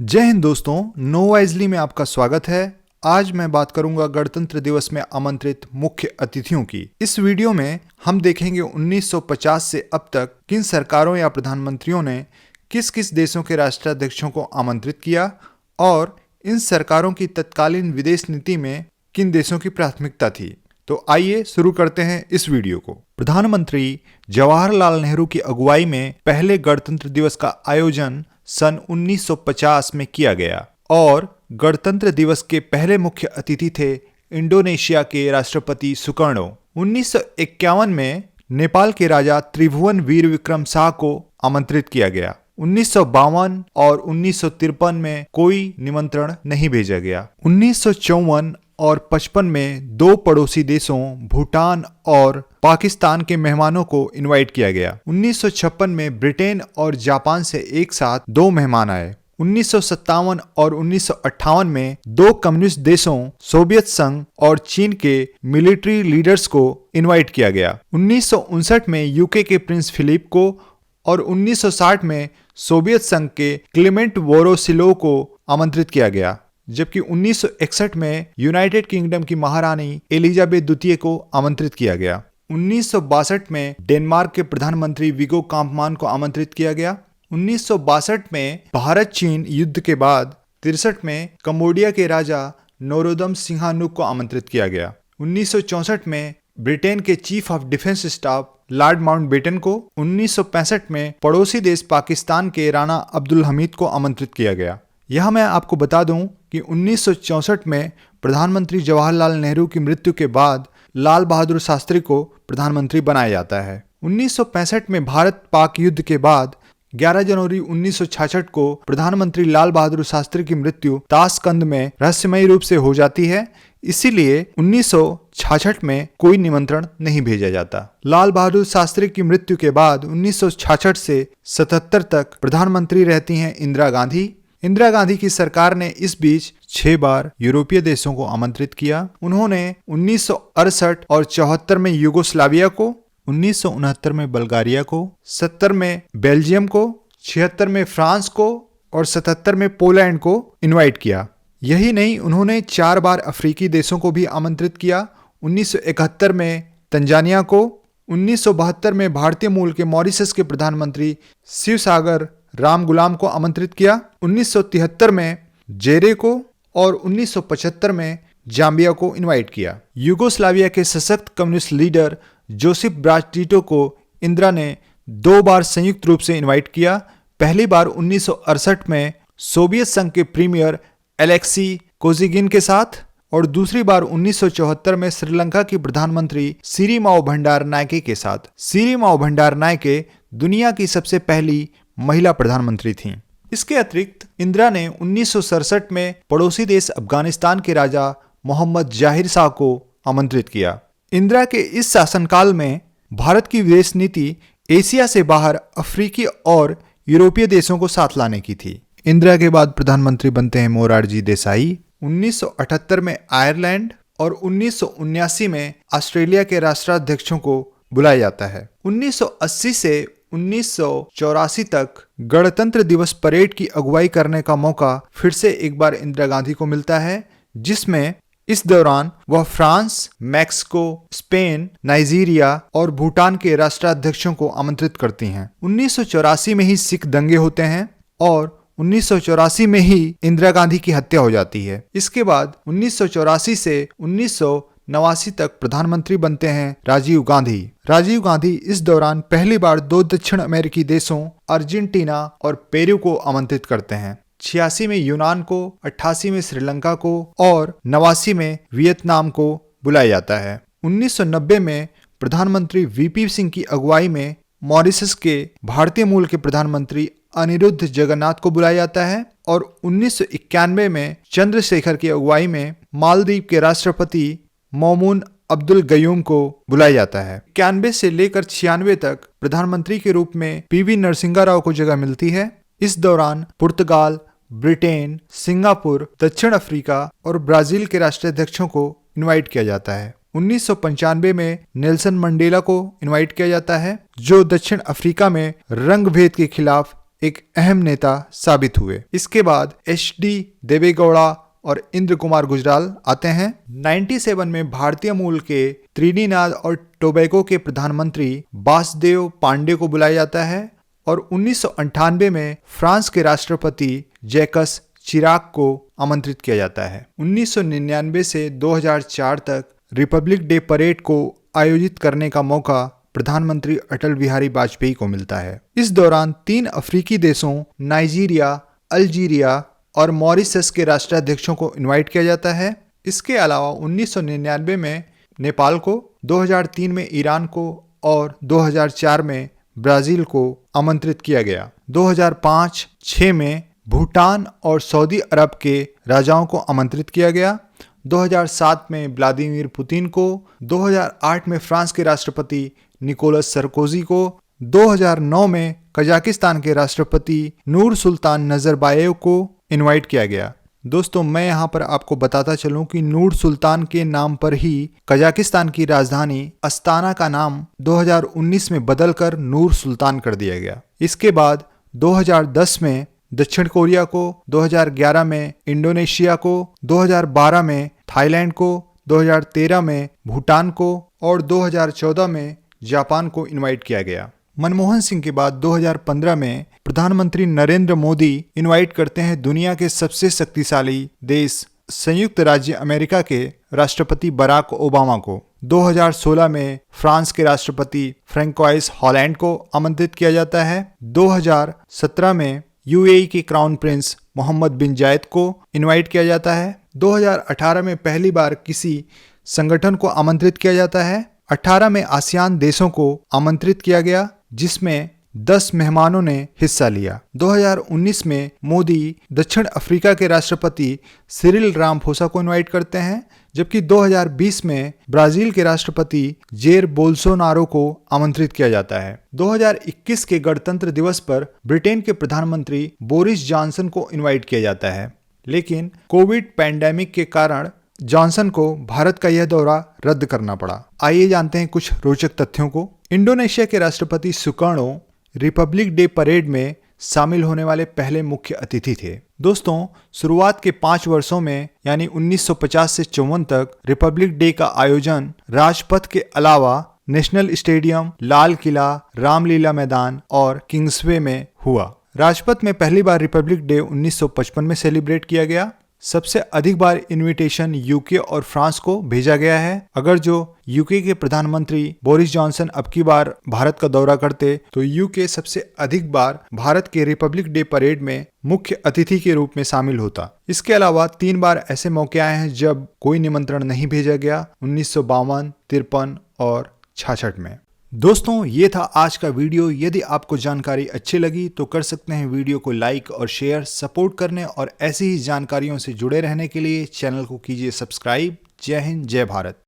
जय हिंद दोस्तों, no wisely में आपका स्वागत है। आज मैं बात करूंगा गणतंत्र दिवस में आमंत्रित मुख्य अतिथियों की। इस वीडियो में हम देखेंगे 1950 से अब तक किन सरकारों या प्रधानमंत्रियों ने किस किस देशों के राष्ट्राध्यक्षों को आमंत्रित किया और इन सरकारों की तत्कालीन विदेश नीति में किन देशों की प्राथमिकता थी। तो आइए शुरू करते हैं इस वीडियो को। प्रधानमंत्री जवाहरलाल नेहरू की अगुवाई में पहले गणतंत्र दिवस का आयोजन सन 1950 में किया गया और गणतंत्र दिवस के पहले मुख्य अतिथि थे इंडोनेशिया के राष्ट्रपति सुकर्णो। 1951 में नेपाल के राजा त्रिभुवन वीर विक्रम शाह को आमंत्रित किया गया। 1952 और 1953 में कोई निमंत्रण नहीं भेजा गया। 1954 और 55 में दो पड़ोसी देशों भूटान और पाकिस्तान के मेहमानों को इनवाइट किया गया। 1956 में ब्रिटेन और जापान से एक साथ दो मेहमान आए। 1957 और 1958 में दो कम्युनिस्ट देशों सोवियत संघ और चीन के मिलिट्री लीडर्स को इनवाइट किया गया। 1959 में यूके के प्रिंस फिलिप को और 1960 में सोवियत संघ के क्लेमेंट वोरोसिलोव को आमंत्रित किया गया, जबकि 1961 में यूनाइटेड किंगडम की महारानी एलिजाबेथ द्वितीय को आमंत्रित किया गया। 1962 में डेनमार्क के प्रधानमंत्री विगो काम्पमान को आमंत्रित किया गया। 1962 में भारत चीन युद्ध के बाद 63 में कंबोडिया के राजा नोरोदम सिंहानुक को आमंत्रित किया गया। 1964 में ब्रिटेन के chief of defence staff Lord Mountbatten को, 1965 में पड़ोसी देश पाकिस्तान के राणा अब्दुल हमीद को आमंत्रित किया गया। यह मैं आपको बता दूं कि 1964 में प्रधानमंत्री जवाहरलाल नेहरू की मृत्यु के बाद लाल बहादुर शास्त्री को प्रधानमंत्री बनाया जाता है। 1965 में भारत पाक युद्ध के बाद 11 जनवरी 1966 को प्रधानमंत्री लाल बहादुर शास्त्री की मृत्यु ताशकंद में रहस्यमयी रूप से हो जाती है, इसीलिए 1966 में कोई निमंत्रण नहीं भेजा जाता। लाल बहादुर शास्त्री की मृत्यु के बाद 1966 से 77 तक प्रधानमंत्री रहती हैं इंदिरा गांधी। इंदिरा गांधी की सरकार ने इस बीच 6 बार यूरोपीय देशों को आमंत्रित किया। उन्होंने 1968 और 74 में यूगोस्लाविया को, 1969 में बल्गारिया को, 70 में बेल्जियम को, 76 में फ्रांस को और 77 में पोलैंड को इनवाइट किया। यही नहीं, उन्होंने 4 बार अफ्रीकी देशों को भी आमंत्रित किया। 1971 में तंजानिया को, 1972 में भारतीय मूल के मॉरिशस के प्रधानमंत्री शिवसागर राम गुलाम को आमंत्रित किया। 1973 में जेरे को और 1975 में जाम्बिया को इनवाइट किया। यूगोस्लाविया के सशक्त communist leader Joseph bras Tito को इंदिरा ने 2 बार संयुक्त रूप से इनवाइट किया। पहली बार 1968 में सोवियत संघ के प्रीमियर एलेक्सी कोजिगिन के साथ और दूसरी बार 1974 में श्रीलंका की प्रधानमंत्री सिरिमाओ भंडारनायके के साथ। सिरिमाओ भंडारनायके दुनिया की सबसे पहली महिला प्रधानमंत्री थीं। इसके अतिरिक्त इंदिरा ने 1967 में पड़ोसी देश अफगानिस्तान के राजा मोहम्मद जाहिर शाह को आमंत्रित किया। इंदिरा के इस शासनकाल में भारत की विदेश नीति एशिया से बाहर अफ्रीकी और यूरोपीय देशों को साथ लाने की थी। इंदिरा के बाद प्रधानमंत्री बनते हैं मोरारजी देसाई। 1978 में आयरलैंड और 1979 में ऑस्ट्रेलिया के राष्ट्राध्यक्षों को बुलाया जाता है। 1980 से 1984 तक गणतंत्र दिवस परेड की अगुवाई करने का मौका फिर से एक बार इंदिरा गांधी को मिलता है, जिसमें इस दौरान वह फ्रांस, मैक्सिको, स्पेन, नाइजीरिया और भूटान के राष्ट्राध्यक्षों को आमंत्रित करती हैं। 1984 में ही सिख दंगे होते हैं और 1984 में ही इंदिरा गांधी की हत्या हो जाती है। इसके बाद 1984 से 1989 तक प्रधानमंत्री बनते हैं राजीव गांधी। राजीव गांधी इस दौरान पहली बार 2 दक्षिण अमेरिकी देशों अर्जेंटीना और पेरू को आमंत्रित करते हैं। 86 में यूनान को, 88 में श्रीलंका को और 89 में वियतनाम को बुलाया जाता है। 1990 में प्रधानमंत्री वीपी सिंह की अगुवाई में मॉरिशस के भारतीय मूल के प्रधानमंत्री अनिरुद्ध जगन्नाथ को बुलाया जाता है और 1991 में चंद्रशेखर की अगुवाई में मालदीव के राष्ट्रपति मोमून अब्दुल गयूम को बुलाया जाता है। 91 से लेकर 96 तक प्रधानमंत्री के रूप में पीवी नरसिंहा राव को जगह मिलती है। इस दौरान पुर्तगाल, ब्रिटेन, सिंगापुर, दक्षिण अफ्रीका और ब्राजील के राष्ट्राध्यक्षों को इनवाइट किया जाता है। 1995 में नेल्सन मंडेला को इनवाइट किया जाता है, जो दक्षिण अफ्रीका में रंग भेद के खिलाफ एक अहम नेता साबित हुए। इसके बाद HD देवेगौड़ा और इंद्र कुमार गुजराल आते हैं। 97 में भारतीय मूल के त्रिनिदाद और टोबैगो के प्रधानमंत्री वासुदेव पांडे को बुलाया जाता है और 1998 में फ्रांस के राष्ट्रपति जैकस चिराक को आमंत्रित किया जाता है। 1999 से 2004 तक रिपब्लिक डे परेड को आयोजित करने का मौका प्रधानमंत्री अटल बिहारी वाजपेयी को मिलता है। इस दौरान 3 अफ्रीकी देशों नाइजीरिया, अल्जीरिया और मॉरिशस के राष्ट्राध्यक्षों को इनवाइट किया जाता है। इसके अलावा 1999 में नेपाल को, 2003 में ईरान को और 2004 में ब्राजील को आमंत्रित किया गया। 2005-06 में भूटान और सऊदी अरब के राजाओं को आमंत्रित किया गया। 2007 में व्लादिमीर पुतिन को, 2008 में फ्रांस के राष्ट्रपति निकोलस सरकोजी को, 2009 में कजाकिस्तान के राष्ट्रपति नूर सुल्तान नजरबायेव को इनवाइट किया गया। दोस्तों, मैं यहाँ पर आपको बताता चलूं कि नूर सुल्तान के नाम पर ही कजाकिस्तान की राजधानी अस्ताना का नाम 2019 में बदलकर नूर सुल्तान कर दिया गया। इसके बाद 2010 में दक्षिण कोरिया को, 2011 में इंडोनेशिया को, 2012 में थाईलैंड को, 2013 में भूटान को और 2014 में जापान को इनवाइट किया गया। मनमोहन सिंह के बाद 2015 में प्रधानमंत्री नरेंद्र मोदी इनवाइट करते हैं दुनिया के सबसे शक्तिशाली देश संयुक्त राज्य अमेरिका के राष्ट्रपति बराक ओबामा को। 2016 में फ्रांस के राष्ट्रपति फ्रैंकोइस हॉलैंड को आमंत्रित किया जाता है। 2017 में UAE के क्राउन प्रिंस मोहम्मद बिन जायद को इनवाइट किया जाता है। 2018 में पहली बार किसी संगठन को आमंत्रित किया जाता है। 18 में आसियान देशों को आमंत्रित किया गया, जिसमें 10 मेहमानों ने हिस्सा लिया। 2019 में मोदी दक्षिण अफ्रीका के राष्ट्रपति सिरिल रामाफोसा को इनवाइट करते हैं, जबकि 2020 में ब्राजील के राष्ट्रपति जेर बोल्सोनारो को आमंत्रित किया जाता है। 2021 के गणतंत्र दिवस पर ब्रिटेन के प्रधानमंत्री बोरिस जॉनसन को इनवाइट किया जाता है, लेकिन कोविड पैंडेमिक के कारण जॉनसन को भारत का यह दौरा रद्द करना पड़ा। आइए जानते हैं कुछ रोचक तथ्यों को। इंडोनेशिया के राष्ट्रपति सुकर्णो रिपब्लिक डे परेड में शामिल होने वाले पहले मुख्य अतिथि थे। दोस्तों, शुरुआत के 5 वर्षों में यानी 1950 से 54 तक रिपब्लिक डे का आयोजन राजपथ के अलावा नेशनल स्टेडियम, लाल किला, रामलीला मैदान और किंग्सवे में हुआ। राजपथ में पहली बार रिपब्लिक डे 1955 में सेलिब्रेट किया गया। सबसे अधिक बार इनविटेशन यूके और फ्रांस को भेजा गया है। अगर जो यूके के प्रधानमंत्री बोरिस जॉनसन अब की बार भारत का दौरा करते तो यूके सबसे अधिक बार भारत के रिपब्लिक डे परेड में मुख्य अतिथि के रूप में शामिल होता। इसके अलावा 3 बार ऐसे मौके आए हैं जब कोई निमंत्रण नहीं भेजा गया, 1952, 53 और 66 में। दोस्तों, ये था आज का वीडियो। यदि आपको जानकारी अच्छी लगी तो कर सकते हैं वीडियो को लाइक और शेयर। सपोर्ट करने और ऐसी ही जानकारियों से जुड़े रहने के लिए चैनल को कीजिए सब्सक्राइब। जय हिंद, जय भारत।